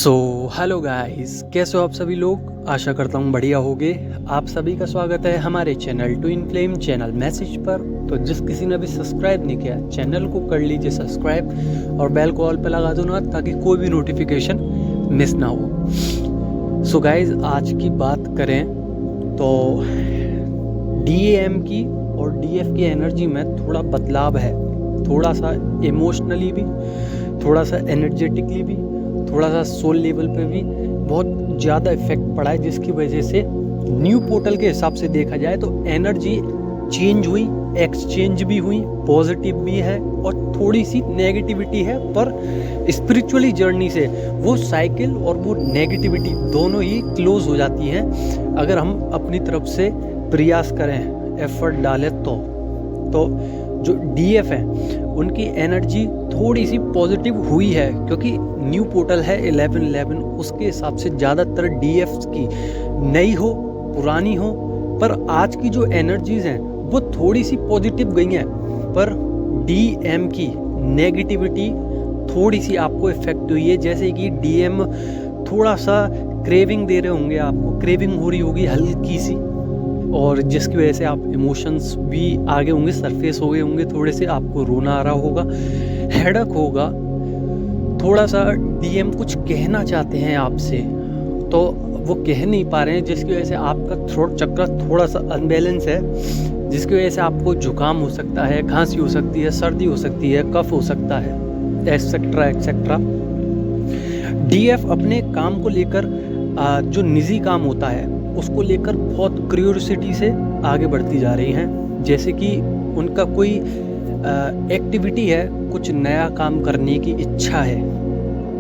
So hello guys, कैसे हो आप सभी लोग। आशा करता हूँ बढ़िया होगे। आप सभी का स्वागत है हमारे channel twin flame channel message पर। तो जिस किसी ने भी सब्सक्राइब नहीं किया चैनल को कर लीजिए सब्सक्राइब और बेल को ऑल पे लगा दो ना, ताकि कोई भी नोटिफिकेशन मिस ना हो। सो गाइस, आज की बात करें तो DAM की और DF की एनर्जी में थोड़ा बदलाव है। थोड़ा सा इमोशनली भी, थोड़ा सा एनर्जेटिकली भी, थोड़ा सा सोल लेवल पे भी बहुत ज़्यादा इफेक्ट पड़ा है, जिसकी वजह से न्यू पोर्टल के हिसाब से देखा जाए तो एनर्जी चेंज हुई, एक्सचेंज भी हुई, पॉजिटिव भी है और थोड़ी सी नेगेटिविटी है। पर स्पिरिचुअली जर्नी से वो साइकिल और वो नेगेटिविटी दोनों ही क्लोज हो जाती हैं, अगर हम अपनी तरफ से प्रयास करें, एफर्ट डालें तो जो DF है उनकी एनर्जी थोड़ी सी पॉजिटिव हुई है, क्योंकि न्यू पोर्टल है 11-11, उसके हिसाब से ज़्यादातर DF की नई हो पुरानी हो, पर आज की जो एनर्जीज हैं वो थोड़ी सी पॉजिटिव गई हैं। पर DM की नेगेटिविटी थोड़ी सी आपको इफेक्ट हुई है। जैसे कि DM थोड़ा सा क्रेविंग दे रहे होंगे, आपको क्रेविंग हो रही होगी हल्की सी, और जिसकी वजह से आप इमोशंस भी आगे होंगे, सरफेस हो गए होंगे, थोड़े से आपको रोना आ रहा होगा, हेडक होगा, थोड़ा सा DM कुछ कहना चाहते हैं आपसे तो वो कह नहीं पा रहे हैं, जिसकी वजह से आपका थ्रोट चक्र थोड़ा सा अनबैलेंस है, जिसकी वजह से आपको जुकाम हो सकता है, खांसी हो सकती है, सर्दी हो सकती है, कफ हो सकता है, एक्सेट्रा एक्सेट्रा। DF अपने काम को लेकर जो निजी काम होता है उसको लेकर बहुत क्यूरियोसिटी से आगे बढ़ती जा रही हैं। जैसे कि उनका कोई एक्टिविटी है, कुछ नया काम करने की इच्छा है,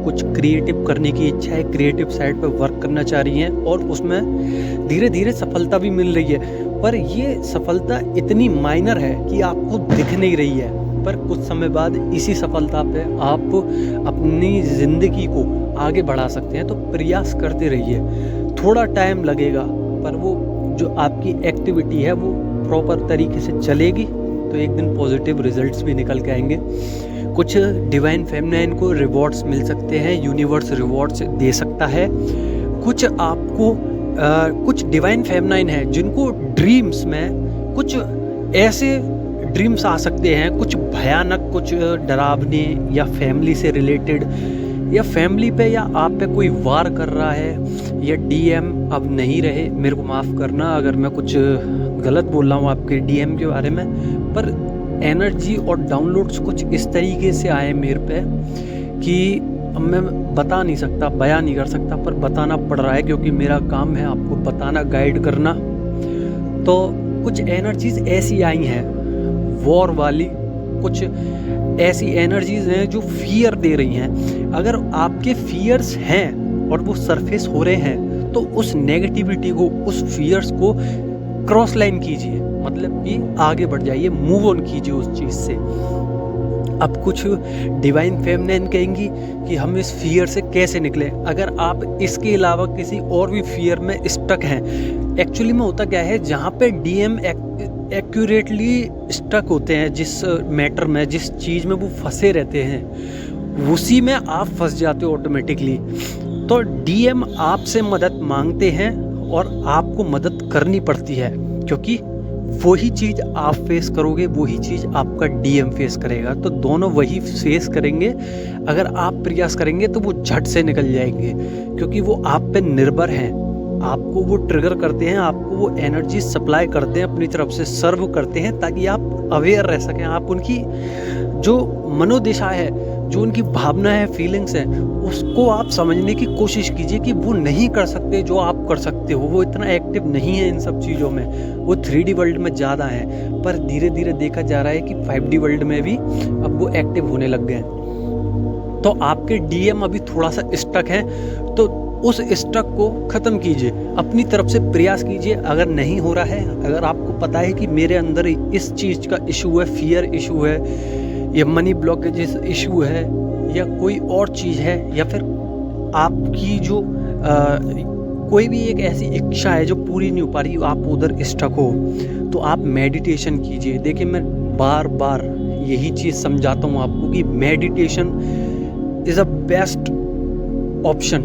कुछ क्रिएटिव करने की इच्छा है, क्रिएटिव साइड पर वर्क करना चाह रही हैं और उसमें धीरे धीरे सफलता भी मिल रही है। पर ये सफलता इतनी माइनर है कि आपको दिख नहीं रही है, पर कुछ समय बाद इसी सफलता पे आप अपनी ज़िंदगी को आगे बढ़ा सकते हैं। तो प्रयास करते रहिए, थोड़ा टाइम लगेगा, पर वो जो आपकी एक्टिविटी है वो प्रॉपर तरीके से चलेगी तो एक दिन पॉजिटिव रिजल्ट्स भी निकल के आएंगे। कुछ डिवाइन फेमिनाइन को रिवॉर्ड्स मिल सकते हैं, यूनिवर्स रिवॉर्ड्स दे सकता है। कुछ आपको कुछ डिवाइन फेमिनाइन है जिनको ड्रीम्स में कुछ ऐसे ड्रीम्स आ सकते हैं, कुछ भयानक, कुछ डरावने, या फैमिली से रिलेटेड, या फैमिली पे या आप पे कोई वार कर रहा है, या DM अब नहीं रहे। मेरे को माफ़ करना अगर मैं कुछ गलत बोल रहा हूँ आपके DM के बारे में, पर एनर्जी और डाउनलोड्स कुछ इस तरीके से आए मेरे पे कि अब मैं बता नहीं सकता, बयां नहीं कर सकता, पर बताना पड़ रहा है क्योंकि मेरा काम है आपको बताना, गाइड करना। तो कुछ एनर्जीज ऐसी आई हैं वॉर वाली, कुछ ऐसी एनर्जीज हैं जो फियर दे रही हैं। अगर आपके फियर्स हैं और वो सरफेस हो रहे हैं तो उस नेगेटिविटी को, उस फियर्स को क्रॉस लाइन कीजिए, मतलब कि आगे बढ़ जाइए, मूव ऑन कीजिए उस चीज़ से। अब कुछ डिवाइन फेमिनाइन कहेंगी कि हम इस फियर से कैसे निकलें। अगर आप इसके अलावा किसी और भी फियर में स्टक हैं, एक्चुअली में होता क्या है, जहाँ पे DM एक्यूरेटली स्टक होते हैं, जिस मैटर में, जिस चीज़ में वो फंसे रहते हैं, उसी में आप फंस जाते हो ऑटोमेटिकली। तो DM आपसे मदद मांगते हैं और आपको मदद करनी पड़ती है, क्योंकि वही चीज़ आप फेस करोगे, वही चीज़ आपका DM फेस करेगा। तो दोनों वही फेस करेंगे। अगर आप प्रयास करेंगे तो वो झट से निकल जाएंगे, क्योंकि वो आप पे निर्भर हैं, आपको वो ट्रिगर करते हैं, आपको वो एनर्जी सप्लाई करते हैं, अपनी तरफ से सर्व करते हैं, ताकि आप अवेयर रह सकें। आप उनकी जो मनोदशा है, जो उनकी भावना है, फीलिंग्स हैं, उसको आप समझने की कोशिश कीजिए कि वो नहीं कर सकते जो आप कर सकते हो। वो इतना एक्टिव नहीं है इन सब चीज़ों में, वो 3D वर्ल्ड में ज़्यादा है, पर धीरे धीरे देखा जा रहा है कि 5D वर्ल्ड में भी अब वो एक्टिव होने लग गए हैं। तो आपके DM अभी थोड़ा सा स्टक है, तो उस स्टक को ख़त्म कीजिए, अपनी तरफ से प्रयास कीजिए। अगर नहीं हो रहा है, अगर आपको पता है कि मेरे अंदर इस चीज़ का इशू है, फियर इशू है, या मनी ब्लॉकेजेस इशू है, या कोई और चीज़ है, या फिर आपकी जो कोई भी एक ऐसी इच्छा है जो पूरी नहीं हो पा रही, आप उधर स्टक हो, तो आप मेडिटेशन कीजिए। देखिए, मैं बार बार यही चीज़ समझाता हूँ आपको कि meditation is a best option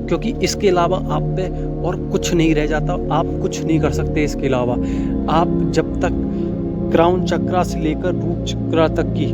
क्योंकि इसके अलावा आप पे और कुछ नहीं रह जाता, आप कुछ नहीं कर सकते इसके अलावा। आप जब तक क्राउन चक्रा से लेकर रूट चक्रा तक की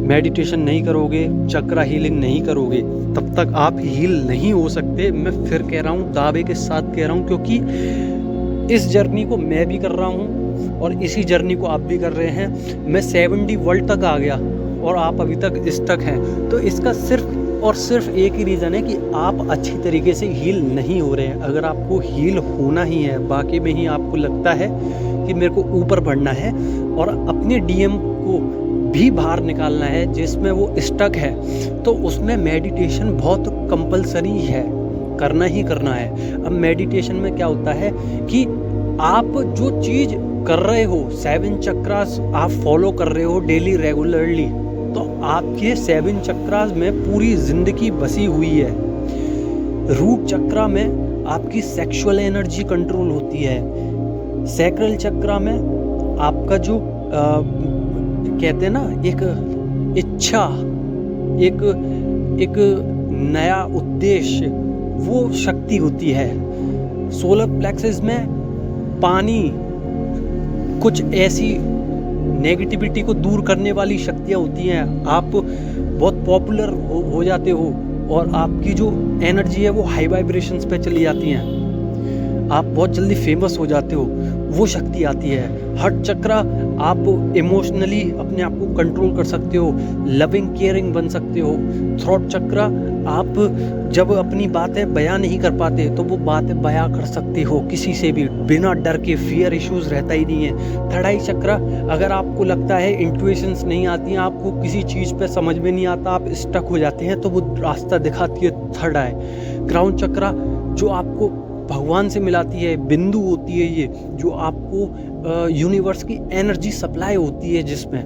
मेडिटेशन नहीं करोगे, चक्रा हीलिंग नहीं करोगे, तब तक आप हील नहीं हो सकते। मैं फिर कह रहा हूँ, दावे के साथ कह रहा हूँ, क्योंकि इस जर्नी को मैं भी कर रहा हूँ और इसी जर्नी को आप भी कर रहे हैं। मैं 70 वर्ल्ड तक आ गया और आप अभी तक इस तक हैं। तो इसका सिर्फ और सिर्फ एक ही रीज़न है कि आप अच्छी तरीके से हील नहीं हो रहे हैं। अगर आपको हील होना ही है, बाकी में ही आपको लगता है कि मेरे को ऊपर बढ़ना है और अपने डीएम को भी बाहर निकालना है जिसमें वो स्टक है, तो उसमें मेडिटेशन बहुत कंपलसरी है, करना ही करना है। अब मेडिटेशन में क्या होता है कि आप जो चीज़ कर रहे हो, 7 चक्रास आप फॉलो कर रहे हो डेली रेगुलरली, तो आपके 7 चक्रास में पूरी जिंदगी बसी हुई है। रूट चक्रा में आपकी सेक्सुअल एनर्जी कंट्रोल होती है। सैक्रल चक्रा में आपका जो कहते हैं ना, एक इच्छा, एक नया उद्देश्य, वो शक्ति होती है। सोलर प्लेक्सस में पानी कुछ ऐसी नेगेटिविटी को दूर करने वाली शक्तियाँ होती हैं। आप बहुत पॉपुलर हो जाते हो और आपकी जो एनर्जी है वो हाई वाइब्रेशंस पे चली जाती हैं, आप बहुत जल्दी फेमस हो जाते हो, वो शक्ति आती है। हार्ट चक्रा, आप इमोशनली अपने आप को कंट्रोल कर सकते हो, लविंग केयरिंग बन सकते हो। थ्रोट चक्रा, आप जब अपनी बातें बयां नहीं कर पाते तो वो बातें बयां कर सकते हो किसी से भी बिना डर के, फियर इश्यूज रहता ही नहीं है। थर्ड आई चक्रा, अगर आपको लगता है इंट्यूशंस नहीं आती हैं, आपको किसी चीज़ पे समझ में नहीं आता, आप स्टक हो जाते हैं, तो वो रास्ता दिखाती है थर्ड आई। क्राउन चक्रा जो आपको भगवान से मिलाती है, बिंदु होती है ये, जो आपको यूनिवर्स की एनर्जी सप्लाई होती है, जिसमें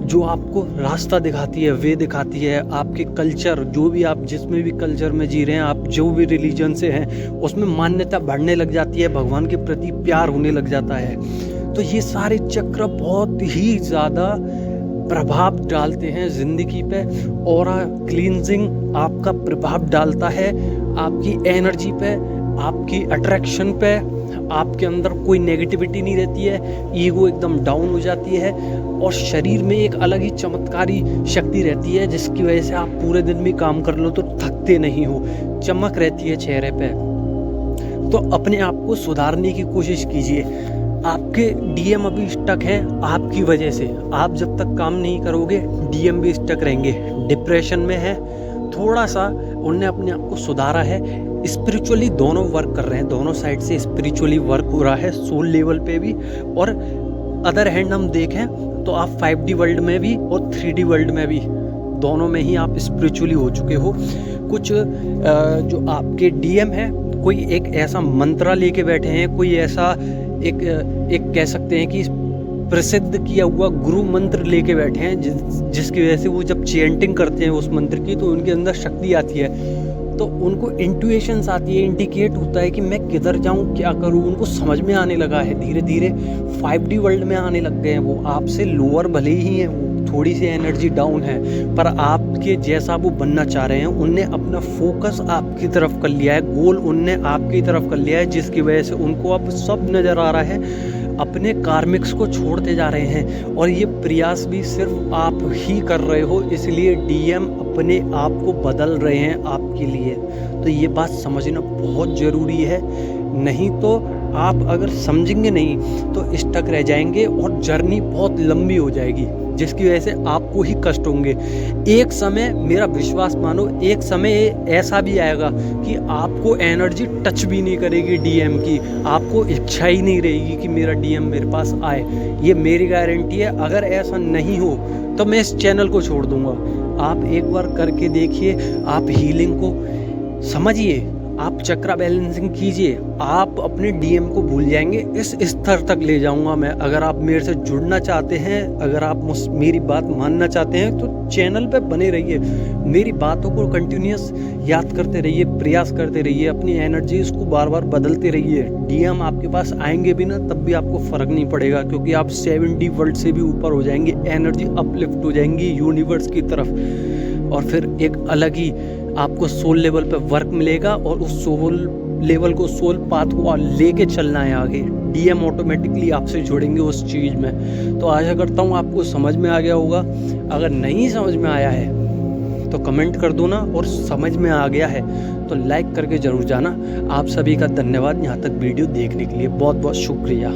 जो आपको रास्ता दिखाती है, वे दिखाती है। आपके कल्चर, जो भी आप जिसमें भी कल्चर में जी रहे हैं, आप जो भी रिलीजन से हैं, उसमें मान्यता बढ़ने लग जाती है, भगवान के प्रति प्यार होने लग जाता है। तो ये सारे चक्र बहुत ही ज़्यादा प्रभाव डालते हैं ज़िंदगी पे। ऑरा क्लींजिंग आपका प्रभाव डालता है आपकी एनर्जी पे, आपकी अट्रैक्शन पे। आपके अंदर कोई नेगेटिविटी नहीं रहती है, ईगो एकदम डाउन हो जाती है और शरीर में एक अलग ही चमत्कारी शक्ति रहती है, जिसकी वजह से आप पूरे दिन भी काम कर लो तो थकते नहीं हो, चमक रहती है चेहरे पे। तो अपने आप को सुधारने की कोशिश कीजिए। आपके डीएम अभी स्टक हैं आपकी वजह से। आप जब तक काम नहीं करोगे, डीएम भी स्टक रहेंगे। डिप्रेशन में है, थोड़ा सा उनने अपने आप को सुधारा है। स्पिरिचुअली दोनों वर्क कर रहे हैं, दोनों साइड से स्पिरिचुअली वर्क हो रहा है, सोल लेवल पे भी। और अदर हैंड हम देखें तो आप 5D वर्ल्ड में भी और 3D वर्ल्ड में भी, दोनों में ही आप स्पिरिचुअली हो चुके हो। कुछ जो आपके डीएम है, कोई एक ऐसा मंत्रा लेके बैठे हैं, कोई ऐसा एक कह सकते हैं कि प्रसिद्ध किया हुआ गुरु मंत्र लेके बैठे हैं, जिसकी वजह से वो जब चेंटिंग करते हैं उस मंत्र की, तो उनके अंदर शक्ति आती है। तो उनको इंट्यूशंस आती है, इंडिकेट होता है कि मैं किधर जाऊं, क्या करूं। उनको समझ में आने लगा है, धीरे धीरे 5D वर्ल्ड में आने लग गए हैं। वो आपसे लोअर भले ही हैं, थोड़ी सी एनर्जी डाउन है, पर आपके जैसा वो बनना चाह रहे हैं। उनने अपना फोकस आपकी तरफ कर लिया है, गोल उनने आपकी तरफ कर लिया है, जिसकी वजह से उनको अब सब नज़र आ रहा है। अपने कार्मिक्स को छोड़ते जा रहे हैं और ये प्रयास भी सिर्फ आप ही कर रहे हो, इसलिए डीएम अपने आप को बदल रहे हैं आपके लिए। तो ये बात समझना बहुत ज़रूरी है, नहीं तो आप अगर समझेंगे नहीं तो स्टक रह जाएंगे और जर्नी बहुत लंबी हो जाएगी, जिसकी वजह से आपको ही कष्ट होंगे। एक समय, मेरा विश्वास मानो, एक समय ऐसा भी आएगा कि आपको एनर्जी टच भी नहीं करेगी डीएम की, आपको इच्छा ही नहीं रहेगी कि मेरा डीएम मेरे पास आए। ये मेरी गारंटी है। अगर ऐसा नहीं हो तो मैं इस चैनल को छोड़ दूंगा। आप एक बार करके देखिए, आप हीलिंग को समझिए, आप चक्रा बैलेंसिंग कीजिए, आप अपने डीएम को भूल जाएंगे। इस स्तर तक ले जाऊंगा मैं। अगर आप मेरे से जुड़ना चाहते हैं, अगर आप मेरी बात मानना चाहते हैं, तो चैनल पे बने रहिए, मेरी बातों को कंटिन्यूस याद करते रहिए, प्रयास करते रहिए, अपनी एनर्जीज को बार बार बदलते रहिए। डीएम आपके पास आएंगे भी ना, तब भी आपको फ़र्क नहीं पड़ेगा, क्योंकि आप 70 वर्ल्ड से भी ऊपर हो जाएंगे, एनर्जी अपलिफ्ट हो जाएंगी यूनिवर्स की तरफ, और फिर एक अलग ही आपको सोल लेवल पे वर्क मिलेगा और उस सोल लेवल को, सोल पाथ को लेके चलना है आगे। डीएम ऑटोमेटिकली आपसे जुड़ेंगे उस चीज़ में। तो आशा करता हूँ आपको समझ में आ गया होगा। अगर नहीं समझ में आया है तो कमेंट कर दो ना, और समझ में आ गया है तो लाइक करके ज़रूर जाना। आप सभी का धन्यवाद यहाँ तक वीडियो देखने के लिए, बहुत बहुत शुक्रिया।